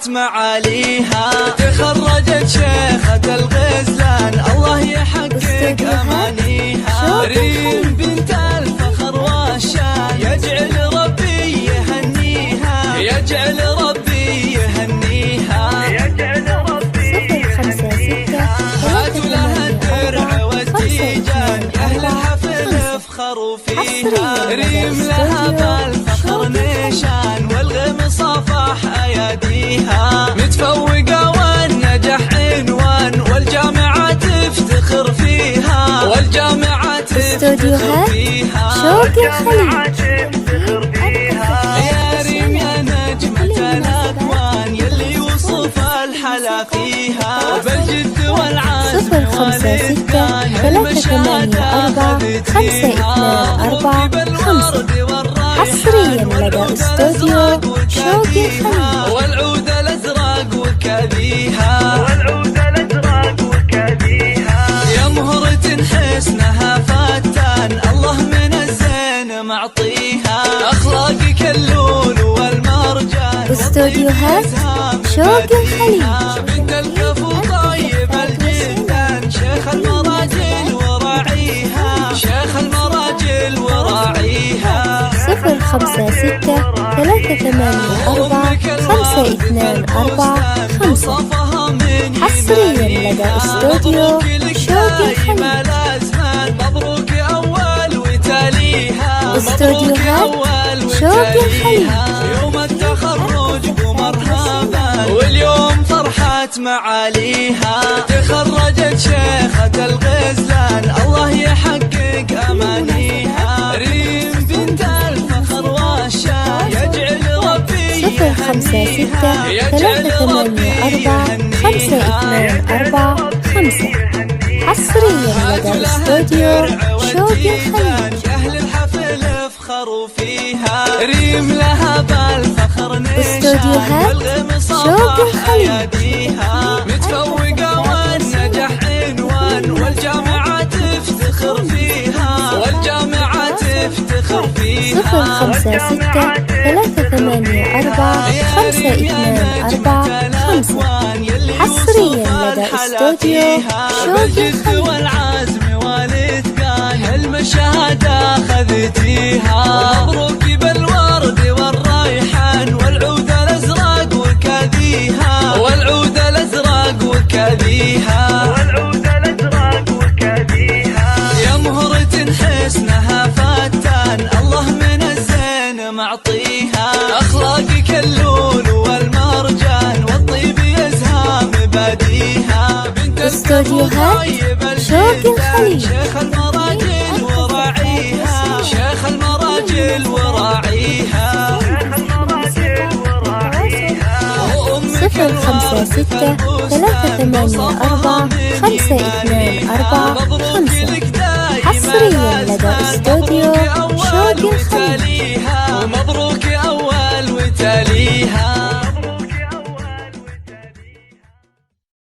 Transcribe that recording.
معاليها، تخرجت شيخة الغزلان الله يحقق أمانيها. ريم بنت الفخر والشان يجعل ربي يهنيها، يجعل ربي يهنيها، يجعل ربي يهنيها. هاتوا لها الدرع والتيجان أهل الحفل افخروا فيها. ريم لها بالفخر نيشان والغم صافح أياديها، متفوقة والنجاح عنوان والجامعة تفتخر فيها، والجامعة تفتخر فيها. شوق الخليج. يا ريم يا نجمة الأكوان يلي وصف الحلا فيها، بالجد والعزم والإتقان المشاهدة خذتيها. حصريا لدى استوديو شوق الخليج. والعود الأزرق وكذيها، والعود الأزرق وكذيها. يا مهرة حسنها فتان الله من الزين معطيها، أخلاقك اللول والمرجان استوديوهات شوق الخليج. بنت الكفو طيب الجدان شيخ المراجل وراعيها، شيخ المراجل وراعيها. 056-384-524-5 حصريا لدى استوديو شوق الخليج. مبروك أول وتاليها، استوديوهات شوق الخليج. يوم التخرج ومرحبا واليوم فرحة معاليها، تخرجت شيخة الغزلان الله يحقق أمانيها. ريم بنت الفخر والشان يجعل ربي يهنيها، يجعل ربي يهنيها. 056-384-524-5 حصريا لدى استوديو شوق الخليج. أهل الحفل افخروا فيها. ريم لها بالفخر نيشان والغم صافح أياديها، متفوقة والنجاح عنوان والجامعة تفتخر فيها، والجامعة تفتخر فيها. 056-384-524-5 حصريا لدى استوديو شوق الخليج. والعزم والإتقان المشاهدة خذتيها. مبروك بالورد والريحان والعود الأزرق وكذيها، والعود الأزرق وكذيها، والعود الأزرق وكذيها. يا مهرة حسنها فتان الله من الزين معطيها، أخلاقك اللول والمرجان والطيب يزهى مباديها. بنت استوديوهات شوق الخليج. شيخ المراجل وراعيها، شيخ المراجل وراعيها. 056-384-524-5